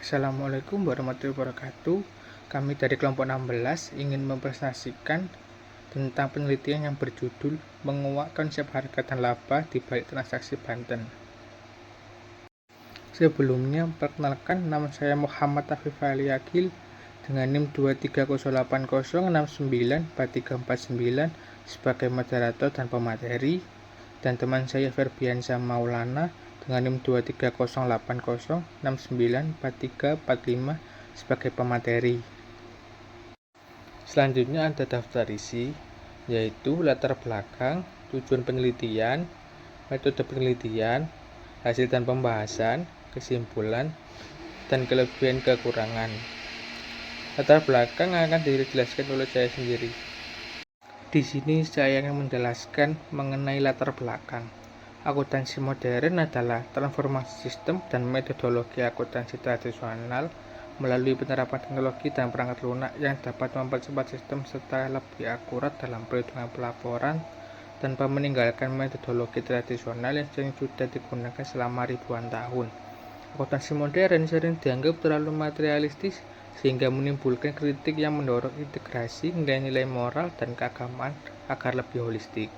Assalamualaikum warahmatullahi wabarakatuh. Kami dari kelompok 16 ingin mempresentasikan tentang penelitian yang berjudul menguak konsep harga dan laba di balik transaksi Banten. Sebelumnya, perkenalkan, nama saya Muhammad Afif Ali Akil dengan NIM 23080694349 sebagai moderator dan pemateri, dan teman saya Ferbiansa Maulana dengan NIM 23080694345 sebagai pemateri. Selanjutnya ada daftar isi, yaitu latar belakang, tujuan penelitian, metode penelitian, hasil dan pembahasan, kesimpulan, dan kelebihan kekurangan. Latar belakang akan dijelaskan oleh saya sendiri. Di sini saya akan menjelaskan mengenai latar belakang. Akuntansi modern adalah transformasi sistem dan metodologi akuntansi tradisional melalui penerapan teknologi dan perangkat lunak yang dapat mempercepat sistem serta lebih akurat dalam perhitungan pelaporan tanpa meninggalkan metodologi tradisional yang sudah digunakan selama ribuan tahun. Akuntansi modern sering dianggap terlalu materialistis sehingga menimbulkan kritik yang mendorong integrasi nilai-nilai moral dan keagamaan agar lebih holistik.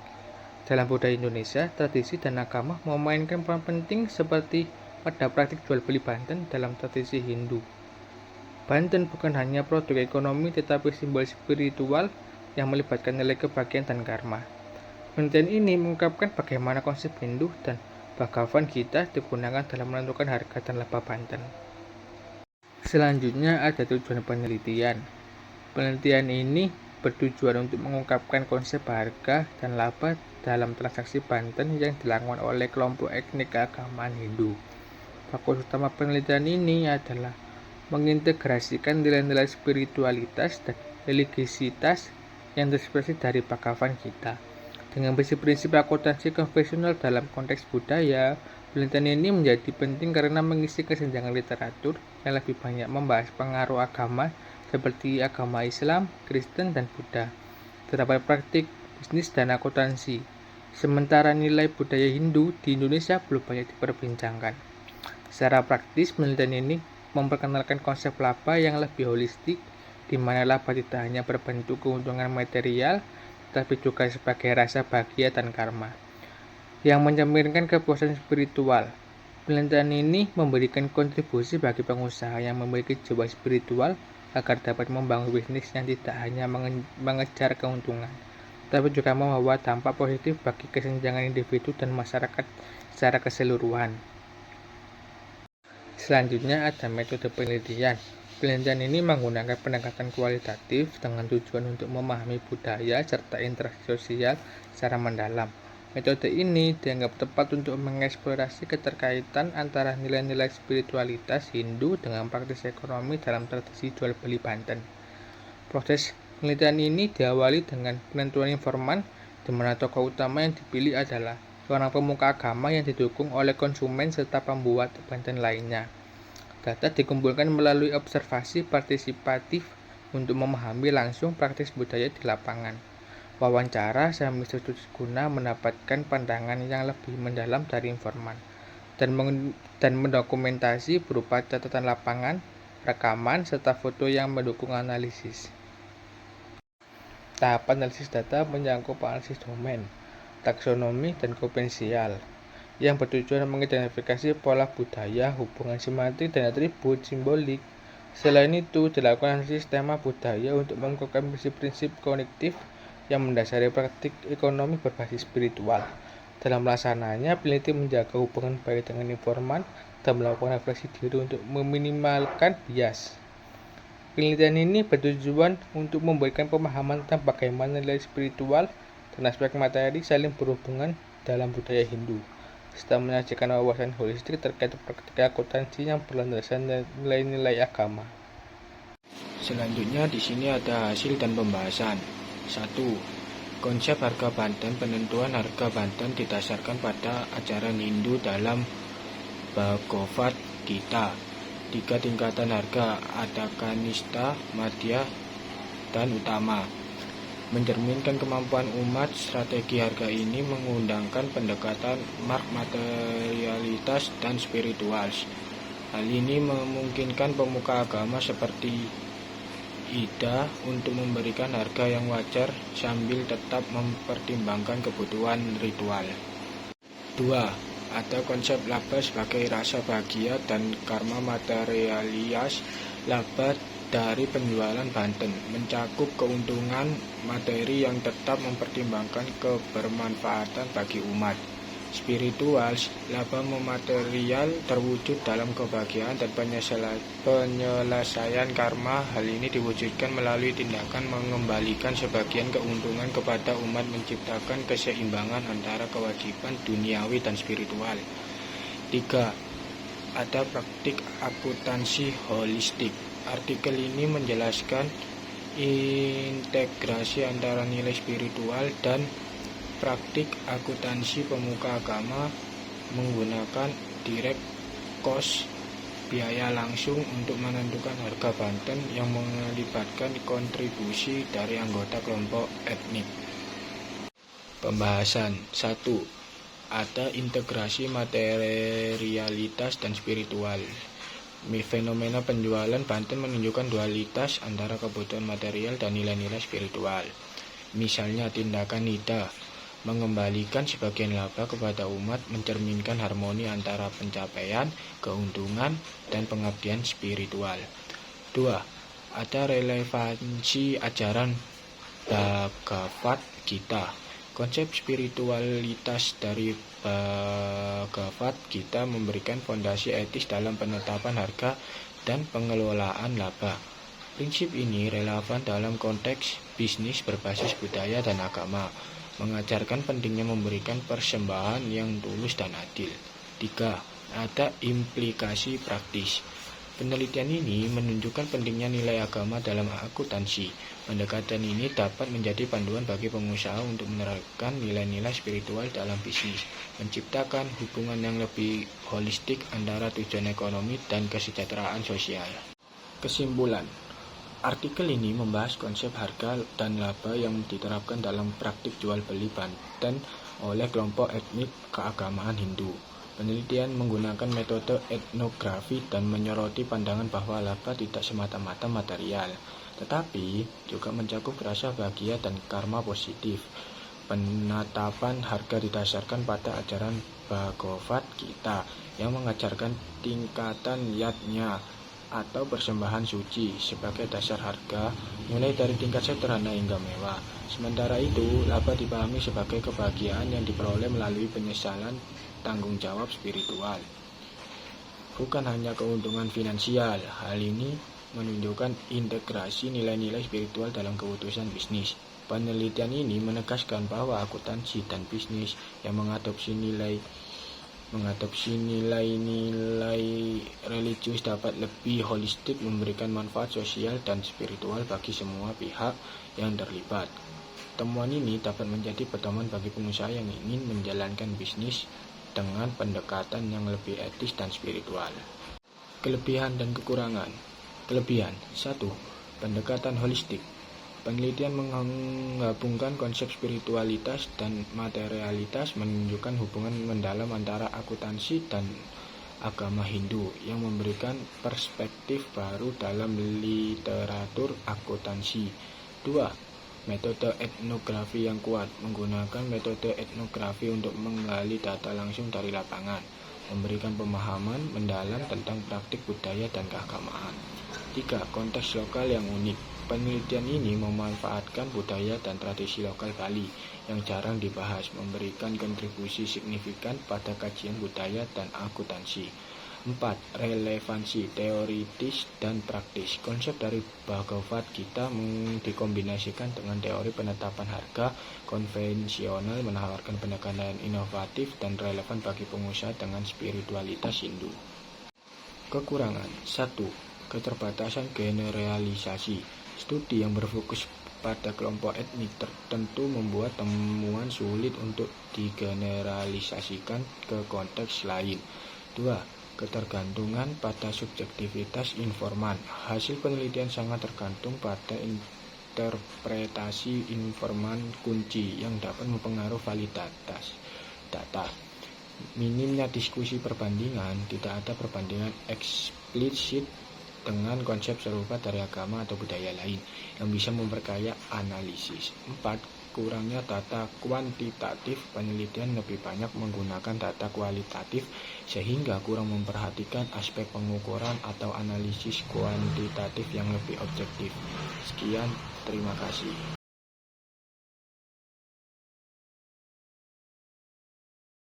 Dalam budaya Indonesia, tradisi dan agama memainkan peran penting seperti pada praktik jual beli Banten dalam tradisi Hindu. Banten bukan hanya produk ekonomi tetapi simbol spiritual yang melibatkan nilai kebahagiaan dan karma. Penelitian ini mengungkapkan bagaimana konsep Hindu dan Bhagavad Gita digunakan dalam menentukan harga dan laba Banten. Selanjutnya ada tujuan penelitian. Penelitian ini bertujuan untuk mengungkapkan konsep harga dan laba dalam transaksi Banten yang dilakukan oleh kelompok etnik keagamaan Hindu. Fokus utama penelitian ini adalah mengintegrasikan nilai-nilai spiritualitas dan religiositas yang terinspirasi dari Bhagavad Gita. Dengan prinsip akuntansi konvensional dalam konteks budaya, penelitian ini menjadi penting karena mengisi kesenjangan literatur yang lebih banyak membahas pengaruh agama seperti agama Islam, Kristen, dan Buddha terhadap praktik bisnis dan akuntansi. Sementara nilai budaya Hindu di Indonesia belum banyak diperbincangkan. Secara praktis, penelitian ini memperkenalkan konsep laba yang lebih holistik, di mana laba tidak hanya berbentuk keuntungan material, tetapi juga sebagai rasa bahagia dan karma, yang mencerminkan kepuasan spiritual. Penelitian ini memberikan kontribusi bagi pengusaha yang memiliki jiwa spiritual agar dapat membangun bisnis yang tidak hanya mengejar keuntungan, tapi juga membawa dampak positif bagi kesenjangan individu dan masyarakat secara keseluruhan. Selanjutnya ada metode penelitian. Penelitian ini menggunakan pendekatan kualitatif dengan tujuan untuk memahami budaya serta interaksi sosial secara mendalam. Metode ini dianggap tepat untuk mengeksplorasi keterkaitan antara nilai-nilai spiritualitas Hindu dengan praktis ekonomi dalam tradisi jual beli Banten. Proses penelitian ini diawali dengan penentuan informan, di mana tokoh utama yang dipilih adalah seorang pemuka agama yang didukung oleh konsumen serta pembuat Banten lainnya. Data dikumpulkan melalui observasi partisipatif untuk memahami langsung praktis budaya di lapangan. Wawancara sambil guna mendapatkan pandangan yang lebih mendalam dari informan, dan mendokumentasi berupa catatan lapangan, rekaman, serta foto yang mendukung analisis. Tahap analisis data menyangkut analisis domain, taksonomi, dan kompensial, yang bertujuan mengidentifikasi pola budaya, hubungan semantik, dan atribut simbolik. Selain itu, dilakukan analisis tema budaya untuk mengungkapkan prinsip-prinsip kognitif yang mendasari praktik ekonomi berbasis spiritual. Dalam melaksanakannya, peneliti menjaga hubungan baik dengan informan dan melakukan refleksi diri untuk meminimalkan bias. Penelitian ini bertujuan untuk memberikan pemahaman tentang bagaimana nilai spiritual dan aspek materi saling berhubungan dalam budaya Hindu, serta menyajikan wawasan holistik terkait praktik akuntansi yang berlandaskan nilai-nilai agama. Selanjutnya di sini ada hasil dan pembahasan. 1. Konsep harga Banten. Penentuan harga Banten didasarkan pada ajaran Hindu dalam Bhagavad Gita. 3 tingkatan harga, ada kanista, madhya, dan utama. Mencerminkan kemampuan umat, strategi harga ini mengundangkan pendekatan materialitas dan spiritual. Hal ini memungkinkan pemuka agama seperti Ida untuk memberikan harga yang wajar sambil tetap mempertimbangkan kebutuhan ritual. 2. Ada konsep laba sebagai rasa bahagia dan karma materialitas. Laba dari penjualan banten mencakup keuntungan materi yang tetap mempertimbangkan kebermanfaatan bagi umat. Spiritual, laba material terwujud dalam kebahagiaan dan penyelesaian karma. Hal ini diwujudkan melalui tindakan mengembalikan sebagian keuntungan kepada umat, menciptakan keseimbangan antara kewajiban duniawi dan spiritual. 3. Ada praktik akuntansi holistik. Artikel ini menjelaskan integrasi antara nilai spiritual dan praktik akuntansi. Pemuka agama menggunakan direct cost, biaya langsung, untuk menentukan harga banten yang melibatkan kontribusi dari anggota kelompok etnik. Pembahasan 1. Ada integrasi materialitas dan spiritual. Fenomena penjualan banten menunjukkan dualitas antara kebutuhan material dan nilai-nilai spiritual. Misalnya, tindakan Ida mengembalikan sebagian laba kepada umat mencerminkan harmoni antara pencapaian, keuntungan, dan pengabdian spiritual. 2. Ada relevansi ajaran Bhagavad Gita. Konsep spiritualitas dari Bhagavad Gita memberikan fondasi etis dalam penetapan harga dan pengelolaan laba. Prinsip ini relevan dalam konteks bisnis berbasis budaya dan agama, mengajarkan pentingnya memberikan persembahan yang tulus dan adil. 3. Ada implikasi praktis. Penelitian ini menunjukkan pentingnya nilai agama dalam akuntansi. Pendekatan ini dapat menjadi panduan bagi pengusaha untuk menerapkan nilai-nilai spiritual dalam bisnis, menciptakan hubungan yang lebih holistik antara tujuan ekonomi dan kesejahteraan sosial. Kesimpulan, artikel ini membahas konsep harga dan laba yang diterapkan dalam praktik jual beli banten oleh kelompok etnik keagamaan Hindu. Penelitian menggunakan metode etnografi dan menyoroti pandangan bahwa laba tidak semata-mata material, tetapi juga mencakup rasa bahagia dan karma positif. Penetapan harga didasarkan pada ajaran Bhagavad Gita yang mengajarkan tingkatan yatnya atau persembahan suci sebagai dasar harga, mulai dari tingkat sederhana hingga mewah. Sementara itu, laba dipahami sebagai kebahagiaan yang diperoleh melalui penyesalan tanggung jawab spiritual, bukan hanya keuntungan finansial. Hal ini menunjukkan integrasi nilai-nilai spiritual dalam keputusan bisnis. Penelitian ini menegaskan bahwa akuntansi dan bisnis yang mengadopsi nilai-nilai religius dapat lebih holistik, memberikan manfaat sosial dan spiritual bagi semua pihak yang terlibat. Temuan ini dapat menjadi pedoman bagi pengusaha yang ingin menjalankan bisnis dengan pendekatan yang lebih etis dan spiritual. Kelebihan dan kekurangan. Kelebihan 1. Pendekatan holistik. Penelitian menggabungkan konsep spiritualitas dan materialitas, menunjukkan hubungan mendalam antara akuntansi dan agama Hindu yang memberikan perspektif baru dalam literatur akuntansi. 2. Metode etnografi yang kuat. Menggunakan metode etnografi untuk menggali data langsung dari lapangan, memberikan pemahaman mendalam tentang praktik budaya dan keagamaan. 3. Konteks lokal yang unik. Penelitian ini memanfaatkan budaya dan tradisi lokal Bali yang jarang dibahas, memberikan kontribusi signifikan pada kajian budaya dan akuntansi. 4. Relevansi teoritis dan praktis. Konsep dari Bhagavad Gita dikombinasikan dengan teori penetapan harga konvensional, menawarkan pendekatan inovatif dan relevan bagi pengusaha dengan spiritualitas Hindu. Kekurangan 1. Keterbatasan generalisasi. Studi yang berfokus pada kelompok etnik tertentu membuat temuan sulit untuk digeneralisasikan ke konteks lain. 2. Ketergantungan pada subjektivitas informan. Hasil penelitian sangat tergantung pada interpretasi informan kunci yang dapat mempengaruhi validitas data. Minimnya diskusi perbandingan, tidak ada perbandingan eksplisit dengan konsep serupa dari agama atau budaya lain yang bisa memperkaya analisis. 4. Kurangnya data kuantitatif, penelitian lebih banyak menggunakan data kualitatif sehingga kurang memperhatikan aspek pengukuran atau analisis kuantitatif yang lebih objektif. Sekian, terima kasih.